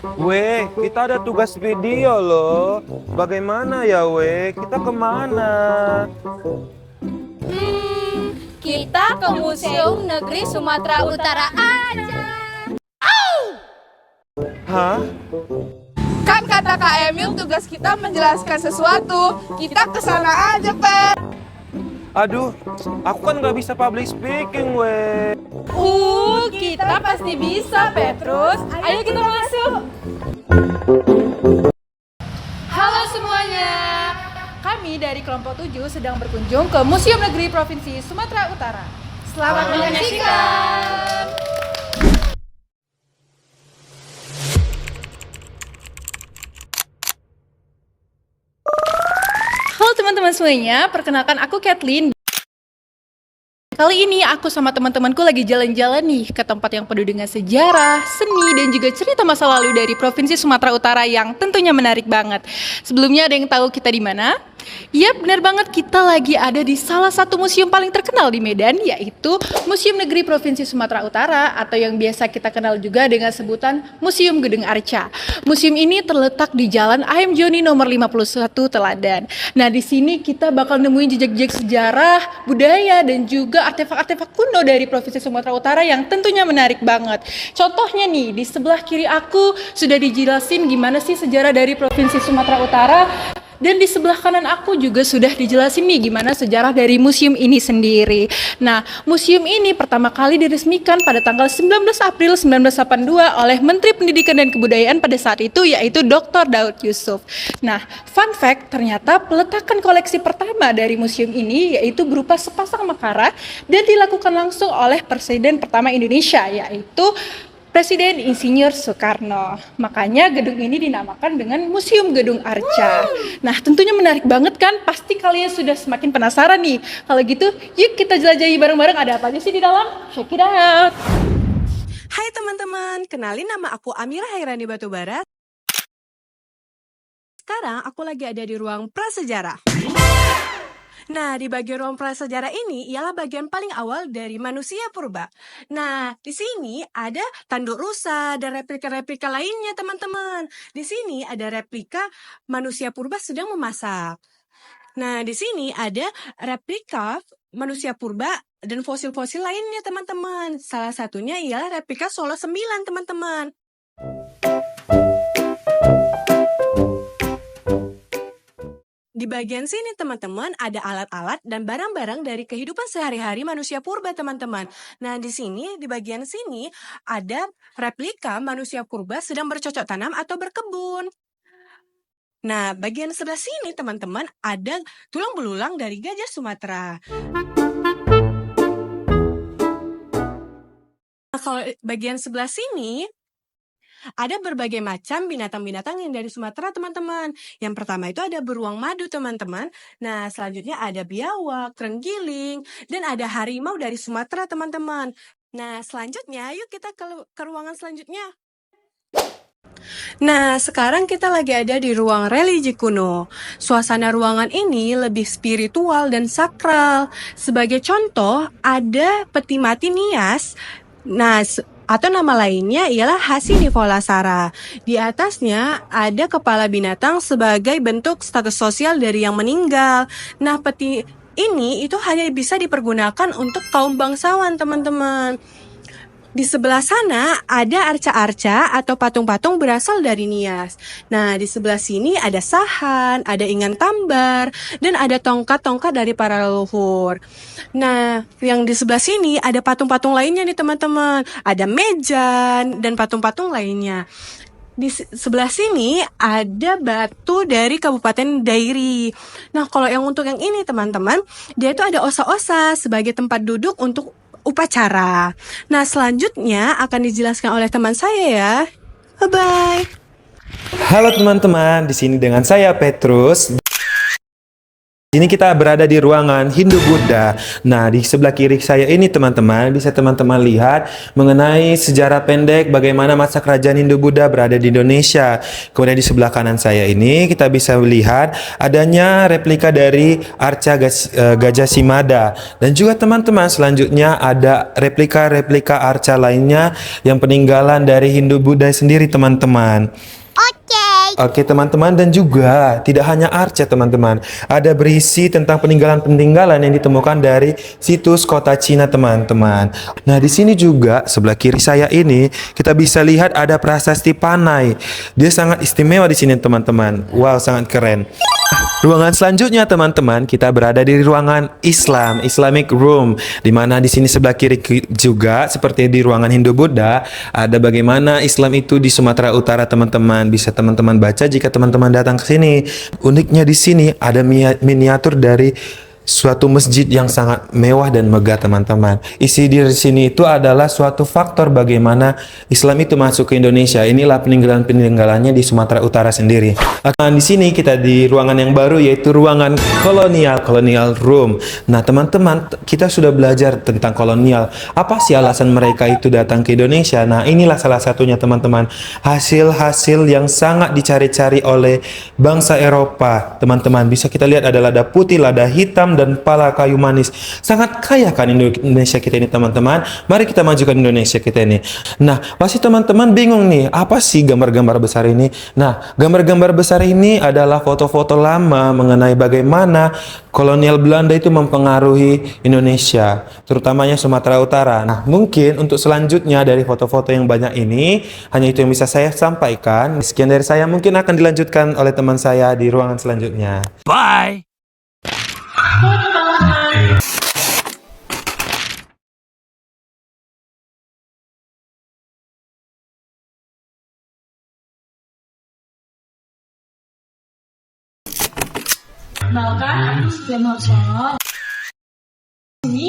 Weh, kita ada tugas video loh. Bagaimana ya, weh? Kita kemana? Kita ke Museum Negeri Sumatera Utara aja. Hah? Kan kata Kak Emil tugas kita menjelaskan sesuatu. Kita kesana aja, Pep. Aduh, aku kan nggak bisa public speaking, weh. Kita pasti bisa, Petrus. Ayo kita masuk. Halo semuanya. Kami dari kelompok 7 sedang berkunjung ke Museum Negeri Provinsi Sumatera Utara. Selamat menyaksikan. Halo teman-teman semuanya, perkenalkan aku Kathleen. Kali ini aku sama teman-temanku lagi jalan-jalan nih ke tempat yang penuh dengan sejarah, seni, dan juga cerita masa lalu dari Provinsi Sumatera Utara yang tentunya menarik banget. Sebelumnya ada yang tahu kita di mana? Yap, benar banget, kita lagi ada di salah satu museum paling terkenal di Medan, yaitu Museum Negeri Provinsi Sumatera Utara atau yang biasa kita kenal juga dengan sebutan Museum Gedung Arca. Museum ini terletak di Jalan A.M. Joni nomor 51 Teladan. Nah, di sini kita bakal nemuin jejak-jejak sejarah, budaya, dan juga artefak-artefak kuno dari Provinsi Sumatera Utara yang tentunya menarik banget. Contohnya nih, di sebelah kiri aku sudah dijelasin gimana sih sejarah dari Provinsi Sumatera Utara. Dan di sebelah kanan aku juga sudah dijelasin nih gimana sejarah dari museum ini sendiri. Nah, museum ini pertama kali diresmikan pada tanggal 19 April 1982 oleh Menteri Pendidikan dan Kebudayaan pada saat itu, yaitu Dr. Daud Yusuf. Nah, fun fact, ternyata peletakan koleksi pertama dari museum ini yaitu berupa sepasang makara dan dilakukan langsung oleh Presiden pertama Indonesia, yaitu Presiden Insinyur Soekarno. Makanya gedung ini dinamakan dengan Museum Gedung Arca. Nah, tentunya menarik banget kan? Pasti kalian sudah semakin penasaran nih. Kalau gitu, yuk kita jelajahi bareng-bareng ada apa aja sih di dalam. Check it out. Hai teman-teman, kenalin nama aku Amira Hairani Batubara. Sekarang aku lagi ada di ruang prasejarah. Nah, di bagian ruang prasejarah ini ialah bagian paling awal dari manusia purba. Nah, di sini ada tanduk rusa dan replika-replika lainnya, teman-teman. Di sini ada replika manusia purba sedang memasak. Nah, di sini ada replika manusia purba dan fosil-fosil lainnya, teman-teman. Salah satunya ialah replika Solo 9, teman-teman. Di bagian sini, teman-teman, ada alat-alat dan barang-barang dari kehidupan sehari-hari manusia purba, teman-teman. Nah, di sini, di bagian sini, ada replika manusia purba sedang bercocok tanam atau berkebun. Nah, bagian sebelah sini, teman-teman, ada tulang belulang dari gajah Sumatera. Nah, kalau bagian sebelah sini, ada berbagai macam binatang-binatang yang dari Sumatera, teman-teman. Yang pertama itu ada beruang madu, teman-teman. Nah, selanjutnya ada biawak, terenggiling, dan ada harimau dari Sumatera, teman-teman. Nah, selanjutnya, yuk kita ke ruangan selanjutnya. Nah, sekarang kita lagi ada di ruang religi kuno. Suasana ruangan ini lebih spiritual dan sakral. Sebagai contoh, ada peti mati Nias. Nah, atau nama lainnya ialah Hasinivolasara. Di atasnya ada kepala binatang sebagai bentuk status sosial dari yang meninggal. Nah, peti ini itu hanya bisa dipergunakan untuk kaum bangsawan, teman-teman. Di sebelah sana ada arca-arca atau patung-patung berasal dari Nias. Nah, di sebelah sini ada sahan, ada ingan tambar, dan ada tongkat-tongkat dari para leluhur. Nah, yang di sebelah sini ada patung-patung lainnya nih, teman-teman. Ada mejan dan patung-patung lainnya. Di sebelah sini ada batu dari Kabupaten Dairi. Nah, kalau yang untuk yang ini, teman-teman, dia itu ada osa-osa sebagai tempat duduk untuk upacara. Nah, selanjutnya akan dijelaskan oleh teman saya ya. Bye-bye. Halo teman-teman, di sini dengan saya Petrus. Ini kita berada di ruangan Hindu-Buddha. Nah, di sebelah kiri saya ini teman-teman, bisa teman-teman lihat mengenai sejarah pendek bagaimana masa kerajaan Hindu-Buddha berada di Indonesia. Kemudian di sebelah kanan saya ini kita bisa melihat adanya replika dari arca Gajah Simada. Dan juga teman-teman selanjutnya ada replika-replika arca lainnya yang peninggalan dari Hindu-Buddha sendiri teman-teman. Oke teman-teman, dan juga tidak hanya arca teman-teman, ada berisi tentang peninggalan-peninggalan yang ditemukan dari situs kota Cina teman-teman. Nah di sini juga sebelah kiri saya ini kita bisa lihat ada prasasti Panai. Dia sangat istimewa di sini teman-teman. Wow, sangat keren. Ruangan selanjutnya teman-teman, kita berada di ruangan Islamic Room, di mana di sini sebelah kiri juga seperti di ruangan Hindu-Buddha ada bagaimana Islam itu di Sumatera Utara teman-teman. Bisa teman-teman baca jika teman-teman datang ke sini. Uniknya di sini ada miniatur dari suatu masjid yang sangat mewah dan megah teman-teman. Isi di sini itu adalah suatu faktor bagaimana Islam itu masuk ke Indonesia. Inilah peninggalan-peninggalannya di Sumatera Utara sendiri. Nah, di sini kita di ruangan yang baru yaitu ruangan Colonial Room. Nah, teman-teman, kita sudah belajar tentang kolonial. Apa sih alasan mereka itu datang ke Indonesia? Nah, inilah salah satunya teman-teman. Hasil-hasil yang sangat dicari-cari oleh bangsa Eropa. Teman-teman, bisa kita lihat ada lada putih, lada hitam, dan pala kayu manis. Sangat kaya kan Indonesia kita ini teman-teman. Mari kita majukan Indonesia kita ini. Nah, pasti teman-teman bingung nih, apa sih gambar-gambar besar ini? Nah, gambar-gambar besar ini adalah foto-foto lama mengenai bagaimana kolonial Belanda itu mempengaruhi Indonesia, terutamanya Sumatera Utara. Nah, mungkin untuk selanjutnya dari foto-foto yang banyak ini, hanya itu yang bisa saya sampaikan. Sekian dari saya, mungkin akan dilanjutkan oleh teman saya di ruangan selanjutnya. Bye. Kenalkan, aku Supriya Marsono. Ini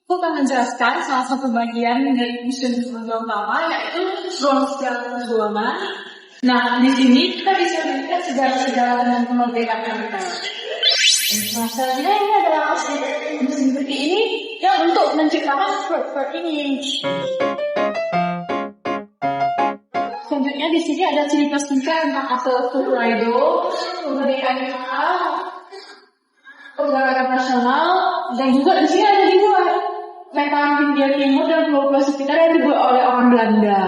aku akan menjelaskan salah satu bagian dari museum Sumatera Utara, yaitu ruang sejarah ruangan. Nah, di sini kita bisa melihat sejarah-sejarah tentang kemerdekaan kita. Nah, selanjutnya ini adalah mesin seperti ini yang untuk menciptakan sport ini. Selanjutnya di sini ada cerita-cerita tentang asal Suraido, kemerdekaan kita, pergerakan nasional, dan juga di sini ada dibuat petakan Hindia Timur dan Pulau sekitar yang dibuat oleh orang Belanda.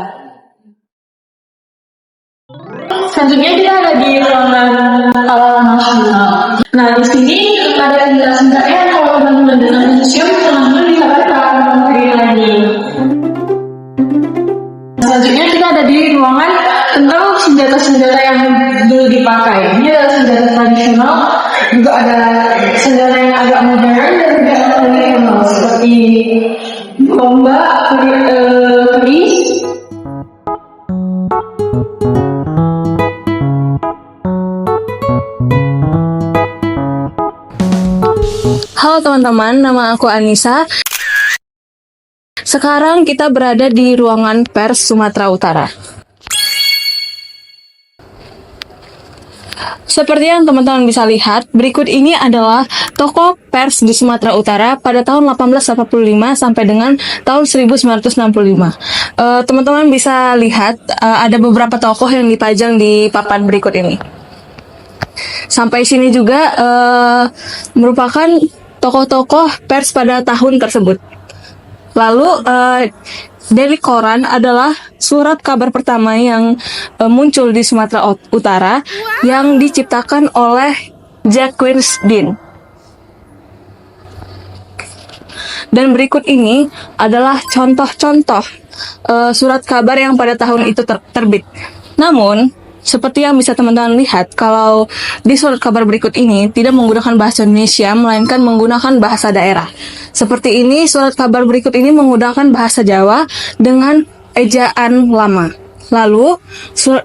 Selanjutnya kita ada di ruangan Pahlawan Nasional. Nah di sini ada senjata-senjatanya kalau teman-teman datang ke museum, teman-teman bisa baca materi lagi. Selanjutnya kita ada di ruangan tentang senjata-senjata yang dulu dipakai. Ini adalah senjata tradisional, juga ada senjata yang agak modern dan juga yang tradisional seperti tombak, keris. Halo teman-teman, nama aku Anissa. Sekarang kita berada di ruangan pers Sumatera Utara. Seperti yang teman-teman bisa lihat, berikut ini adalah tokoh pers di Sumatera Utara pada tahun 1885 sampai dengan tahun 1965. Teman-teman bisa lihat ada beberapa tokoh yang dipajang di papan berikut ini. Sampai sini juga merupakan tokoh-tokoh pers pada tahun tersebut. Lalu Daily Koran adalah surat kabar pertama yang muncul di Sumatera Utara yang diciptakan oleh Jacques Dean. Dan berikut ini adalah contoh-contoh surat kabar yang pada tahun itu terbit. Namun, seperti yang bisa teman-teman lihat, kalau di surat kabar berikut ini tidak menggunakan bahasa Indonesia, melainkan menggunakan bahasa daerah. Seperti ini, surat kabar berikut ini menggunakan bahasa Jawa dengan ejaan lama. Lalu,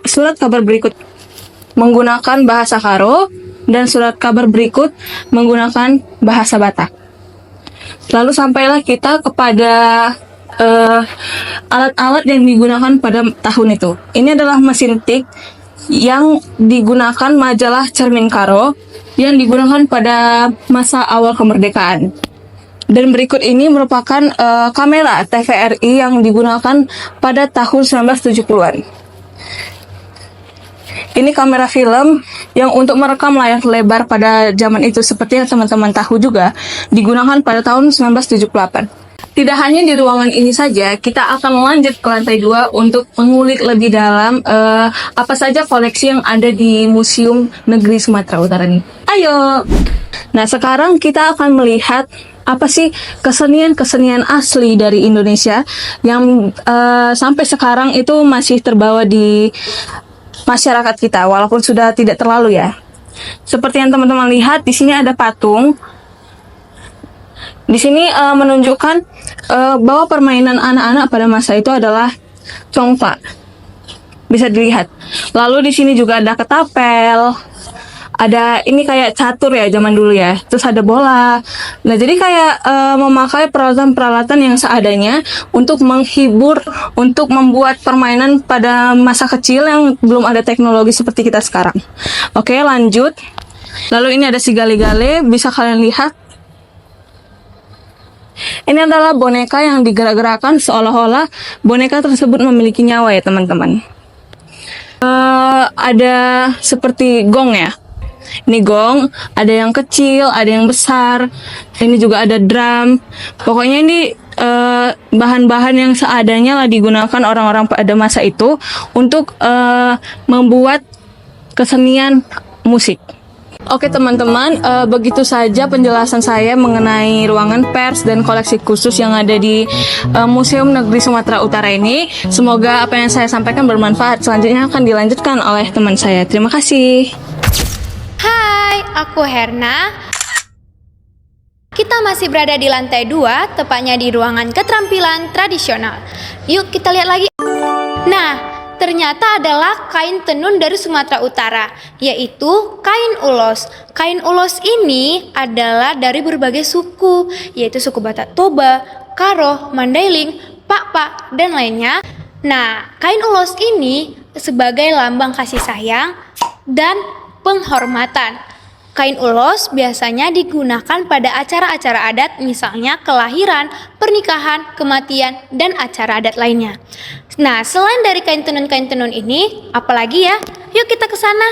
surat kabar berikut menggunakan bahasa Karo, dan surat kabar berikut menggunakan bahasa Batak. Lalu sampailah kita kepada alat-alat yang digunakan pada tahun itu. Ini adalah mesin tik yang digunakan majalah Cermin Karo yang digunakan pada masa awal kemerdekaan. Dan berikut ini merupakan kamera TVRI yang digunakan pada tahun 1970-an. Ini kamera film yang untuk merekam layar lebar pada zaman itu, seperti yang teman-teman tahu juga, digunakan pada tahun 1978. Tidak hanya di ruangan ini saja, kita akan lanjut ke lantai 2 untuk mengulik lebih dalam apa saja koleksi yang ada di Museum Negeri Sumatera Utara ini. Ayo! Nah, sekarang kita akan melihat apa sih kesenian-kesenian asli dari Indonesia yang sampai sekarang itu masih terbawa di masyarakat kita, walaupun sudah tidak terlalu ya. Seperti yang teman-teman lihat, di sini ada patung. Di sini menunjukkan bahwa permainan anak-anak pada masa itu adalah congklak. Bisa dilihat. Lalu di sini juga ada ketapel. Ada ini kayak catur ya zaman dulu ya. Terus ada bola. Nah, jadi kayak memakai peralatan-peralatan yang seadanya untuk menghibur, untuk membuat permainan pada masa kecil yang belum ada teknologi seperti kita sekarang. Oke, lanjut. Lalu ini ada si gale-gale, bisa kalian lihat. Ini adalah boneka yang digerak-gerakan seolah-olah boneka tersebut memiliki nyawa ya teman-teman. Ada seperti gong ya. Ini gong, ada yang kecil, ada yang besar. Ini juga ada drum. Pokoknya ini bahan-bahan yang seadanya lah digunakan orang-orang pada masa itu untuk membuat kesenian musik. Oke teman-teman, begitu saja penjelasan saya mengenai ruangan pers dan koleksi khusus yang ada di Museum Negeri Sumatera Utara ini. Semoga apa yang saya sampaikan bermanfaat. Selanjutnya akan dilanjutkan oleh teman saya. Terima kasih. Hai, aku Herna. Kita masih berada di lantai 2, tepatnya di ruangan keterampilan tradisional. Yuk kita lihat lagi. Nah, ternyata adalah kain tenun dari Sumatera Utara, yaitu kain ulos. Kain ulos ini adalah dari berbagai suku, yaitu suku Batak Toba, Karo, Mandailing, Pakpak, dan lainnya. Nah, kain ulos ini sebagai lambang kasih sayang dan penghormatan. Kain ulos biasanya digunakan pada acara-acara adat, misalnya kelahiran, pernikahan, kematian, dan acara adat lainnya. Nah, selain dari kain tenun ini, apalagi ya? Yuk kita ke sana.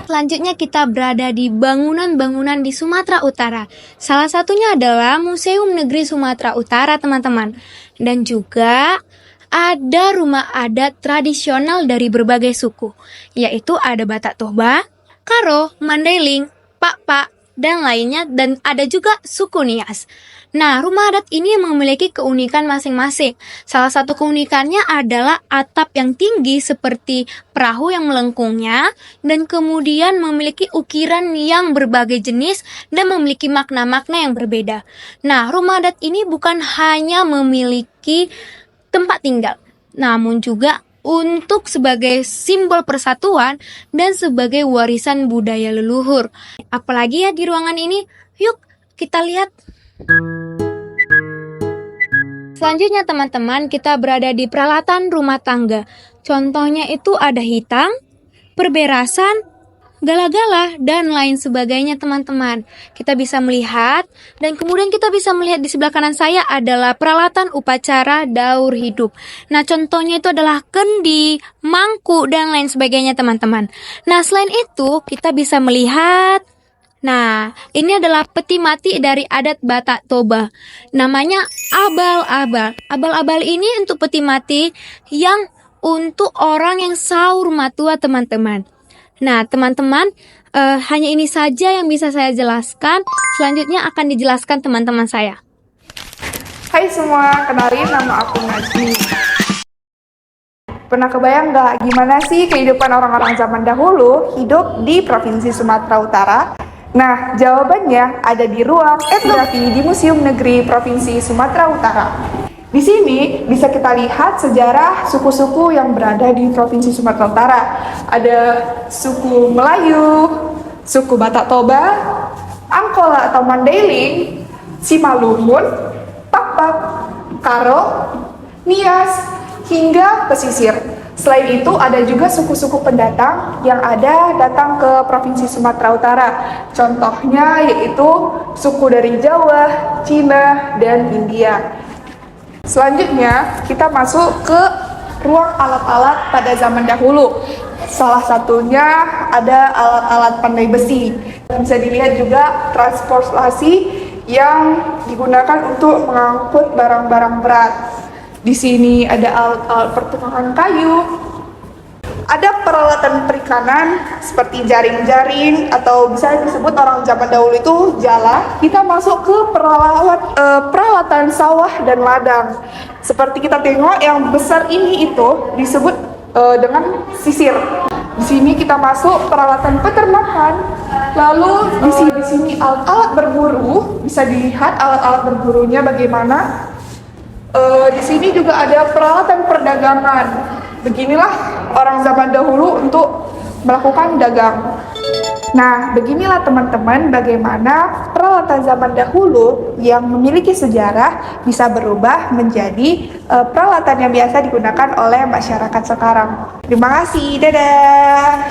Selanjutnya kita berada di bangunan-bangunan di Sumatera Utara. Salah satunya adalah Museum Negeri Sumatera Utara, teman-teman. Dan juga ada rumah adat tradisional dari berbagai suku, yaitu ada Batak Toba, Karo, Mandailing, Pakpak, dan lainnya, dan ada juga suku Nias. Nah, rumah adat ini memiliki keunikan masing-masing. Salah satu keunikannya adalah atap yang tinggi seperti perahu yang melengkungnya, dan kemudian memiliki ukiran yang berbagai jenis dan memiliki makna-makna yang berbeda. Nah, rumah adat ini bukan hanya memiliki tempat tinggal, namun juga untuk sebagai simbol persatuan dan sebagai warisan budaya leluhur. Apalagi ya di ruangan ini, yuk kita lihat. Selanjutnya teman-teman, kita berada di peralatan rumah tangga. Contohnya itu ada hitang, perberasan, gala-gala, dan lain sebagainya teman-teman. Kita bisa melihat, dan kemudian kita bisa melihat di sebelah kanan saya adalah peralatan upacara daur hidup. Nah, contohnya itu adalah kendi, mangkuk, dan lain sebagainya teman-teman. Nah, selain itu kita bisa melihat, nah, ini adalah peti mati dari adat Batak Toba. Namanya abal-abal. Abal-abal ini untuk peti mati yang untuk orang yang sahur matua teman-teman. Nah, teman-teman, hanya ini saja yang bisa saya jelaskan. Selanjutnya akan dijelaskan teman-teman saya. Hai semua, kenalin nama aku Najmi. Pernah kebayang nggak gimana sih kehidupan orang-orang zaman dahulu hidup di Provinsi Sumatera Utara? Nah, jawabannya ada di ruang etnografi di Museum Negeri Provinsi Sumatera Utara. Di sini bisa kita lihat sejarah suku-suku yang berada di Provinsi Sumatera Utara. Ada suku Melayu, suku Batak Toba, Angkola atau Mandailing, Simalungun, Pakpak, Karo, Nias, hingga pesisir. Selain itu, ada juga suku-suku pendatang yang datang ke Provinsi Sumatera Utara. Contohnya yaitu suku dari Jawa, Cina, dan India. Selanjutnya, kita masuk ke ruang alat-alat pada zaman dahulu. Salah satunya ada alat-alat pandai besi. Bisa dilihat juga transportasi yang digunakan untuk mengangkut barang-barang berat. Di sini ada alat-alat pertukangan kayu, ada peralatan perikanan seperti jaring-jaring atau bisa disebut orang zaman dahulu itu jala. Kita masuk ke peralatan sawah dan ladang. Seperti kita tengok yang besar ini itu disebut dengan sisir. Di sini kita masuk peralatan peternakan. Lalu di sini alat-alat berburu, bisa dilihat alat-alat berburunya bagaimana. Di sini juga ada peralatan perdagangan. Beginilah orang zaman dahulu untuk melakukan dagang. Nah, beginilah teman-teman bagaimana peralatan zaman dahulu yang memiliki sejarah bisa berubah menjadi peralatan yang biasa digunakan oleh masyarakat sekarang. Terima kasih, dadah!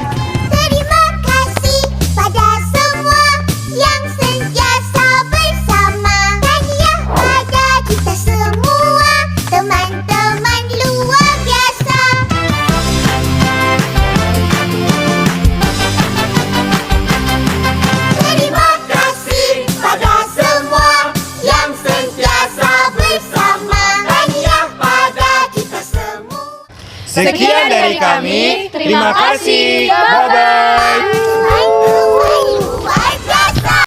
Terima kasih pada semua yang sentiasa bersama. Hadiah pada kita semua, teman-teman luar biasa. Terima kasih pada semua yang sentiasa bersama. Hadiah pada kita semua. Sekian dari kami. Terima kasih. Bye-bye.